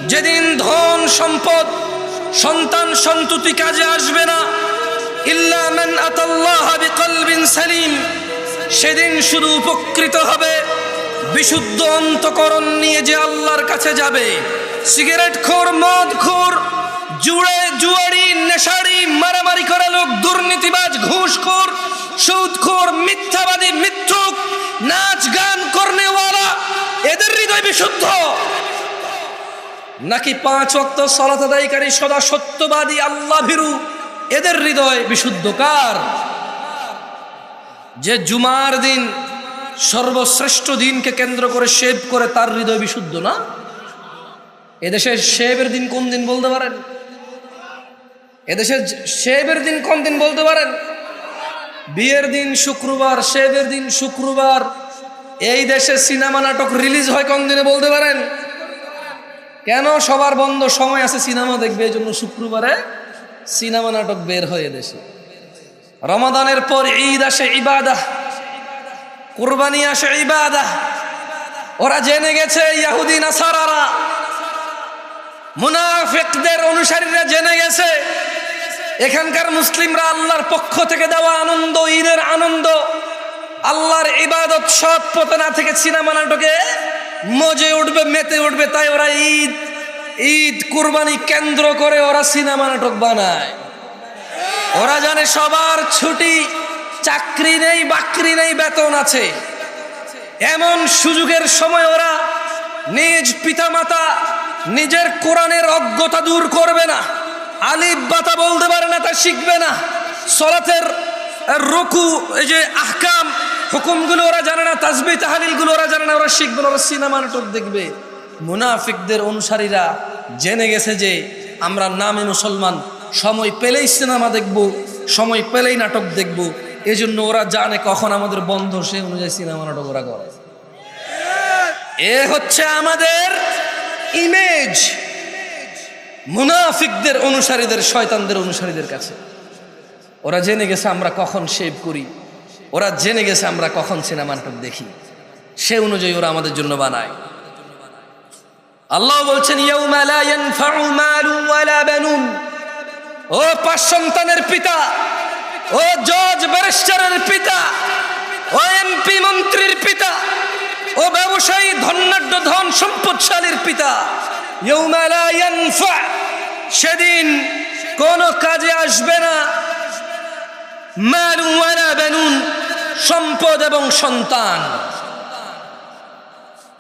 যেদিন ধন সম্পদ সন্তান সন্ততি কাজে আসবে না, ইল্লা মান আতাল্লাহ বিকলবিন সালিম, সেদিন শুধু উপকৃত হবে বিশুদ্ধ অন্তঃকরণ নিয়ে যে আল্লাহর কাছে যাবে। সিগারেটখোর, মদখোর, জুয়ারি, নেশারি, মারামারি করা লোক, দুর্নীতিবাজ, ঘুষখোর, সুদখোর, মিথ্যাবাদী, মিথ্যুক, নাচ গান করনেওয়ালা, এদের হৃদয় বিশুদ্ধ নাকি 5 ওয়াক্ত সালাত আদায়কারী সদা সত্যবাদী আল্লাহ ভীরু এদের হৃদয় বিশুদ্ধ? কার? যে জুমার দিন সর্বশ্রেষ্ঠ দিনকে কেন্দ্র করে শেভ করে তার হৃদয় বিশুদ্ধ না? এদেশে শেভের দিন কোন দিন বলতে পারেন? এদেশে শেভের দিন কোন দিন বলতে পারেন? বিয়ের দিন শুক্রবার, শেভের দিন শুক্রবার। এই দেশে সিনেমা নাটক রিলিজ হয় কোন দিনে বলতে পারেন? কেন? সবার বন্ধ, সময় আছে সিনেমা দেখবে, এই জন্য শুক্রবারে সিনেমা নাটক বের হয় এদেশে। রমাদানের পর ঈদ আসে, ইবাদাহ, কুরবানি আসে, ইবাদাহ। ওরা জেনে গেছে, ইহুদি নাসারারা, মুনাফিকদের অনুসারীরা জেনে গেছে এখানকার মুসলিমরা আল্লাহর পক্ষ থেকে দেওয়া আনন্দ, ঈদের আনন্দ, আল্লাহর ইবাদত সৎ পথে না থেকে সিনেমা নাটকে মজে উঠবে, মেতে উঠবে। তাই ওরা ঈদ কুরবানি কেন্দ্র করে ওরা সিনেমা নাটক বানায়। ওরা জানে সবার ছুটি, চাকরি নেই, বাকরি নেই, বেতন আছে। এমন সুযোগের সময় ওরা নিজ পিতামাতা নিজের কোরআনের অজ্ঞতা দূর করবে না, আলিফ বাতা বলতে পারে না তা শিখবে না, সলাতের রুকু, এই যে আহকাম হুকুমগুলো ওরা জানে না, তাসবিহ তাহলিলগুলো ওরা জানে না, ওরা শিখবে না, ওরা সিনেমা নাটক দেখবে। মুনাফিকদের অনুসারীরা জেনে গেছে যে আমরা নামে মুসলমান, সময় পেলেই সিনেমা দেখব, সময় পেলেই নাটক দেখব। এই জন্য ওরা জানে কখন আমাদের বন্ধ, সে অনুযায়ী সিনেমা নাটক ওরা করে। এ হচ্ছে আমাদের ইমেজ মুনাফিকদের অনুসারীদের, শয়তানদের অনুসারীদের কাছে। ওরা জেনে গেছে আমরা কখন শেভ করি, ওরা জেনে গেছে আমরা কখন সিনেমা নাটক দেখি, সে অনুযায়ী ওরা আমাদের জন্য বানায়। আল্লাহ বলছেন, ইয়াউমা লা ইয়ানফাউ মালুন ওয়ালা বানুন। ও 5 সন্তানের পিতা, ও জজ ব্যারিস্টারের পিতা, ও এমপি মন্ত্রীর পিতা, ও ব্যবসায়ী ধনাঢ্য ধন সম্পদশালীর পিতা, ইয়াউমা লা ইয়ানফা, সেদিন কোন কাজে আসবে না, মালুন ওয়ালা বানুন, সম্পদ এবং সন্তান,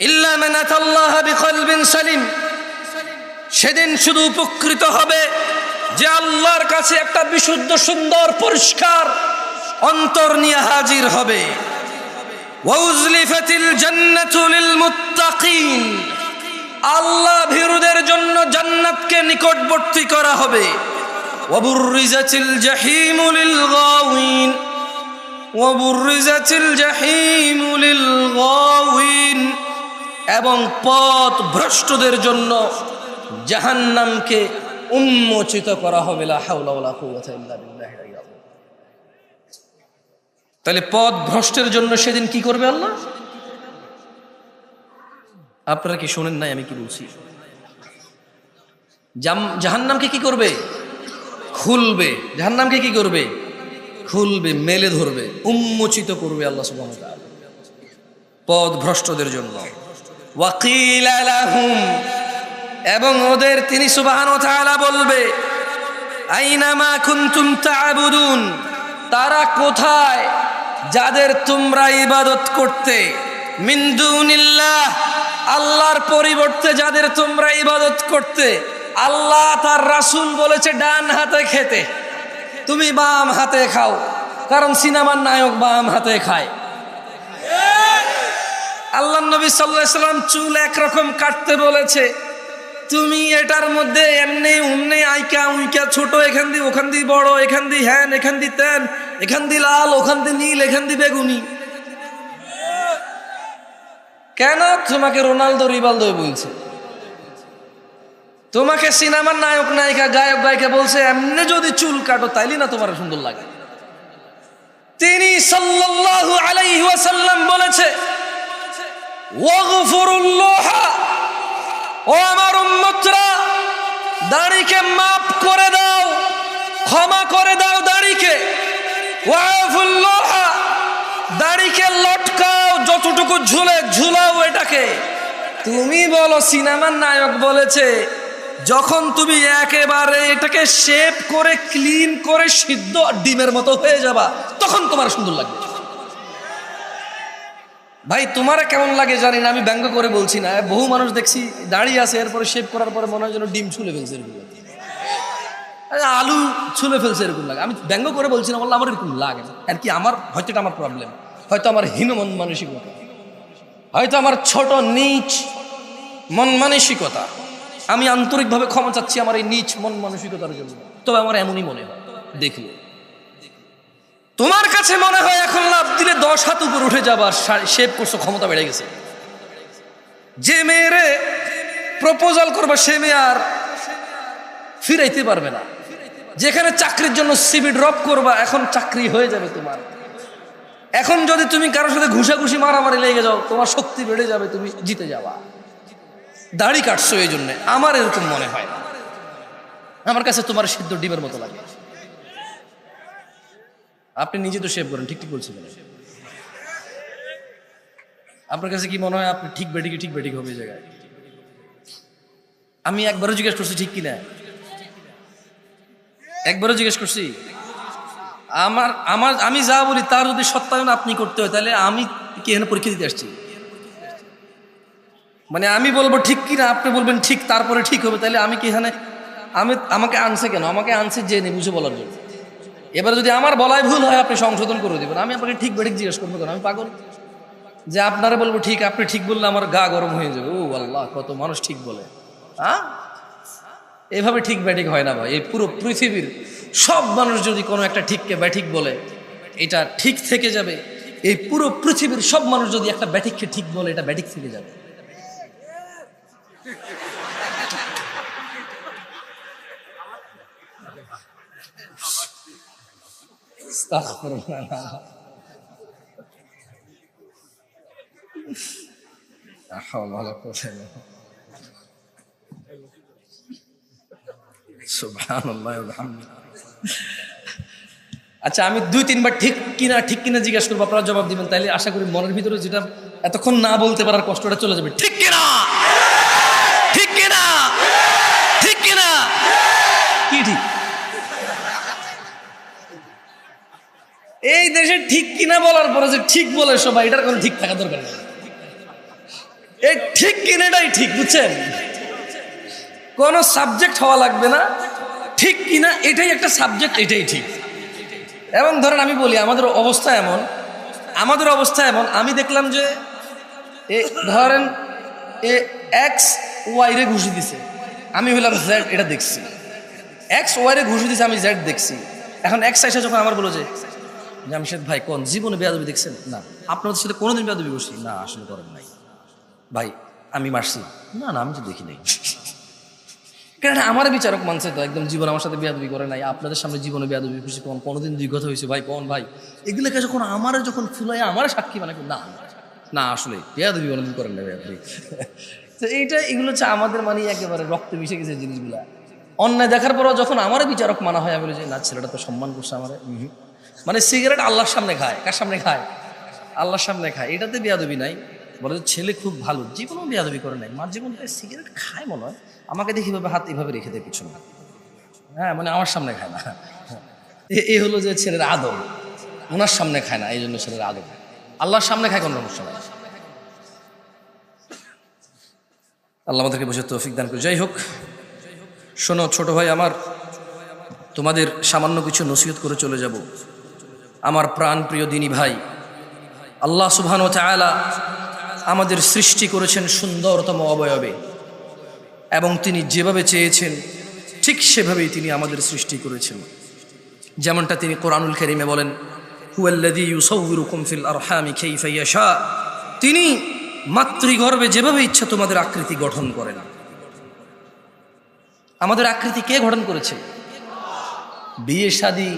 ইল্লা মান আতাল্লাহ বিকলবিন সালিম, সেদিন শুধু উপকৃত হবে যে আল্লাহর কাছে একটা বিশুদ্ধ, সুন্দর, পরিষ্কার অন্তর নিয়ে হাজির হবে। ওয়াউজলিফাতিল জান্নাতু লিল মুত্তাকিন, আল্লাহ ভীরুদের জন্য জান্নাতকে নিকটবর্তী করা হবে। ওয়াবুররিজাতিল জাহিমু লিল গাওয়িন, ওয়াবুররিজাতিল জাহিমু লিল গাওয়িন, এবং পথ ভ্রষ্টদের জন্য জাহান্নামকে উন্মোচিত করা হবে। লা হাওলা ওয়ালা কুওয়াতা ইল্লা বিল্লাহ। তাহলে পথ ভ্রষ্টের জন্য সেদিন কি করবে আল্লাহ? আপনারা কি শোনেন নাই আমি কি বলছি? জাহান্নামকে কি করবে? খুলবে। জাহান্নামকে কি করবে? খুলবে, মেলে ধরবে, উন্মোচিত করবে আল্লাহ সুবহানাহু ওয়া তাআলা পথ ভ্রষ্টদের জন্য। ওয়াকিলা লাহুম, এবং ওদের তিনি সুবহানাহু ওয়া তাআলা বলবে, আইনামা কুনতুম তা'বুদুন, তারা কোথায় যাদের তোমরা ইবাদত করতে, মিন দুনিল্লাহ, আল্লাহর পরিবর্তে যাদের তোমরা ইবাদত করতে। আল্লাহ তার রাসূল বলেছে ডান হাতে খেতে, তুমি বাম হাতে খাও, কারণ সিনেমার নায়ক বাম হাতে খায়। আল্লাহ নবী সাল্লাল্লাহু আলাইহি ওয়াসাল্লাম চুল একরকম কাটতে বলেছে, তুমি এটার মধ্যে এমনি উমনি আইকা উইকা, ছোট এখান দিয়ে ওখান দিয়ে বড়, এখান দিয়ে হ্যান, এখান দিয়ে তেন, এখান দিয়ে লাল, ওখান দিয়ে নীল, এখান দিয়ে বেগুনি। কেন? তোমাকে রোনালদো রিভালদো বলছে, তোমাকে সিনেমার নায়ক নায়িকা গায়ক গায়িকা বলছে এমনি যদি চুল কাটো তাইলে না তোমার সুন্দর লাগে। তিনি সাল্লাল্লাহু আলাইহি ওয়াসাল্লাম বলেছে, ওয়াগফিরুল্লাহ ও আমার উম্মতরা, দাড়িকে মাফ করে দাও, ক্ষমা করে দাও দাড়িকে। ওয়াফুল্লাহ, দাড়িকে লটকাও, যতটুকু ঝুলে ঝুলাও এটাকে। তুমি বলো সিনেমার নায়ক বলেছে, যখন তুমি একেবারে এটাকে শেপ করে ক্লিন করে সিদ্ধ ডিমের মতো হয়ে যাবা, তখন তোমার সুন্দর লাগবে। ভাই তোমারা কেমন লাগে জানি না, আমি ব্যঙ্গ করে বলছি না। বহু মানুষ দেখছি দাড়ি আছে, এরপরে শেপ করার পরে মনে হয় যেন ডিম ছুলে ফেলছে, এরকম আলু ছুলে ফেলছে এরকম লাগে। আমি ব্যঙ্গ করে বলছি না, বললাম আমার এরকম লাগে আর কি। আমার হয়তো এটা আমার প্রবলেম, হয়তো আমার হীন মন মানসিকতা, হয়তো আমার ছোট নিচ মন মানসিকতা। আমি আন্তরিকভাবে ক্ষমা চাচ্ছি আমার এই নিচ মন মানসিকতার জন্য। তবে আমার এমনই মনে হয়, দেখলে তোমার কাছে মনে হয় এখন লাভ দিলে 10 হাত উপর উঠে যাবার, শেভ করছো, ক্ষমতা বেড়ে গেছে। যে মেয়েরে প্রপোজাল করবে সে মেয়ে আর ফিরাইতে পারবে না। যেখানে চাকরির জন্য সিভি ড্রপ করবা, এখন চাকরি হয়ে যাবে তোমার। এখন যদি তুমি কারোর সাথে ঘুষাঘুষি মারামারি লেগে যাও, তোমার শক্তি বেড়ে যাবে, তুমি জিতে যাবা। দাড়ি কাটছো এই জন্যে, আমার এরকম মনে হয় না। আমার কাছে তোমার সিদ্ধ ডিমের মতো লাগে। আপনি নিজে তো শেভ করেন, ঠিক ঠিক বলছি বলে। আপনার কাছে কি মনে হয় আপনি ঠিক বেঠিক হবে এই জায়গায়? আমি একবারও জিজ্ঞেস করছি ঠিক কিনা, একবারও জিজ্ঞেস করছি? আমি যা বলি তার যদি সত্যায়ন আপনি করতে হয়, তাহলে আমি কি এখানে পরীক্ষা দিতে আসছি? মানে আমি বলবো ঠিক কিনা, আপনি বলবেন ঠিক, তারপরে ঠিক হবে, তাহলে আমি কি এখানে, আমাকে আনছে কেন? আমাকে আনছে জেনে বুঝে বলার জন্য। এবার যদি আমার বলায় ভুল হয়, আপনি সংশোধন করে দেবেন। আমি আপনাকে ঠিক বেঠিক জিজ্ঞেস করবো কেন? আমি পাগল যে আপনারা বলবো ঠিক, আপনি ঠিক বললে আমার গা গরম হয়ে যাবে। ও আল্লাহ, কত মানুষ ঠিক বলে। এভাবে ঠিক ব্যাঠিক হয় না ভাই। এই পুরো পৃথিবীর সব মানুষ যদি কোনো একটা ঠিককে ব্যাঠিক বলে, এটা ঠিক থেকে যাবে। এই পুরো পৃথিবীর সব মানুষ যদি একটা ব্যাঠিককে ঠিক বলে, এটা ব্যাঠিক থেকে যাবে। আচ্ছা, আমি 2-3 বার ঠিক কিনা জিজ্ঞাসা করবো, আপনারা জবাব দিবেন। তাইলে আশা করি মনের ভিতরে যেটা এতক্ষণ না বলতে পারার কষ্টটা চলে যাবে। ঠিক কিনা, ঠিক কিনা, ঠিক কিনা, কি ঠিক? এই দেশে ঠিক কিনা বলার পরে যে ঠিক বলে সবাই, এটার কোনো ঠিক থাকা দরকার নেই। এই ঠিক কিনাটাই ঠিক, বুঝছেন? কোন সাবজেক্ট হওয়া লাগবে না, ঠিক কিনা এটাই একটা সাবজেক্ট, এটাই ঠিক। এবং ধরেন আমি বলি, আমাদের অবস্থা এমন, আমি দেখলাম যে ধরেন এক্স ওয়াই রে ঘুষি দিছে, আমি হইলাম জেড, এটা দেখছি। এক্স ওয়াই রে ঘুষি দিছে, আমি জেড দেখছি। এখন এক্স আইসা যখন আমার বলো যে জামশেদ ভাই, কোন জীবনে বেয়াদবি দেখছেন? না। আপনাদের সাথে কোনোদিন বেয়াদবি করছি? না, আসলে করেন নাই। ভাই আমি মারছি? না, আমি তো দেখি নাই। কেন আমার বিচারক মানছে তো, একদম জীবন আমার সাথে বেয়াদবি করে নাই। আপনাদের সামনে জীবনে বেয়াদবি করছি কোনোদিন? 2 কথা হয়েছে ভাই, কোন ভাই? এগুলোকে যখন যখন ফুলাই আমার সাক্ষী মানে, না আসলে বেয়াদবি কোনোদিন করেন না বেয়াদবি। তো এগুলো হচ্ছে আমাদের মানে একেবারে রক্তে মিশে গেছে জিনিসগুলা। অন্যায় দেখার পরও যখন আমার বিচারক মানা হয়, আমি বলি যে না, ছেলেটা তো সম্মান করছে আমার। মানে সিগারেট আল্লাহর সামনে খায়। কার সামনে খায়? আল্লাহর সামনে খায়। এটাতে বেয়াদবি নাই। বলে যে ছেলে খুব ভালো, জীবনেও বেয়াদবি করে নাই। মার জীবন সিগারেট খায় মনে হয়, আমাকে দেখি ভাবে হাত এইভাবে রেখে দেয় পিছনে। হ্যাঁ, মানে আমার সামনে খায় না। এই হলো যে ছেলের আদব। ওনার সামনে খায় না, এই জন্য ছেলের আদব। আল্লাহর সামনে খায় কোনো সমস্যা নাই। আল্লাহ আমাদেরকে বুঝে তৌফিক দান করে। যাই হোক, শোনো ছোট ভাই আমার, তোমাদের সামান্য কিছু নসিহত করে চলে যাব। আমার প্রাণ প্রিয় দিনী ভাই, আল্লাহ সুবহানাহু ওয়া তাআলা আমাদের সৃষ্টি করেছেন সুন্দরতম অবয়বে, এবং তিনি যেভাবে চেয়েছেন ঠিক সেভাবেই তিনি আমাদের সৃষ্টি করেছেন। যেমনটা তিনি কোরআনুল কারীমে বলেন, হুয়াল্লাযী ইউসাউবিরুকুম ফিল আরহামি কাইফা ইয়াশা, তিনি মাতৃগর্ভে যেভাবে ইচ্ছা তোমাদের আকৃতি গঠন করেন। আমাদের আকৃতি কে গঠন করেছে? বিয়ে শাদী,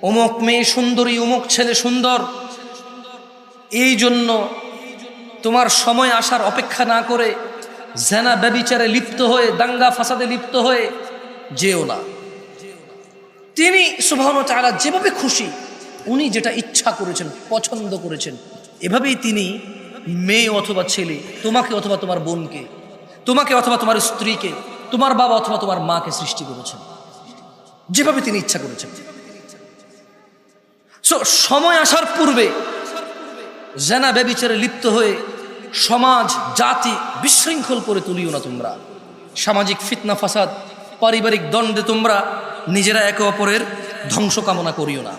অমুক মেয়ে সুন্দরী, অমুক ছেলে সুন্দর, এই জন্য তোমার সময় আসার অপেক্ষা না করে জেনা ব্যভিচারে লিপ্ত হয়ে, দাঙ্গা ফাসাদে লিপ্ত হয়ে যেও না। তিনি সুবহানাহু ওয়া তাআলা যেভাবে খুশি, উনি যেটা ইচ্ছা করেছেন, পছন্দ করেছেন, এভাবেই তিনি মেয়ে অথবা ছেলে, তোমাকে অথবা তোমার বোনকে, তোমাকে অথবা তোমার স্ত্রীকে, তোমার বাবা অথবা তোমার মাকে সৃষ্টি করেছেন, যেভাবে তিনি ইচ্ছা করেছেন। সময় আসার পূর্বে জেনা ব্যভিচারে লিপ্ত হয়ে সমাজ জাতি বিশৃঙ্খল করে তুলিও না তোমরা। সামাজিক ফিতনা ফাসাদ, পারিবারিক দ্বন্দ্বে তোমরা নিজেরা একে অপরের ধ্বংস কামনা করিও না।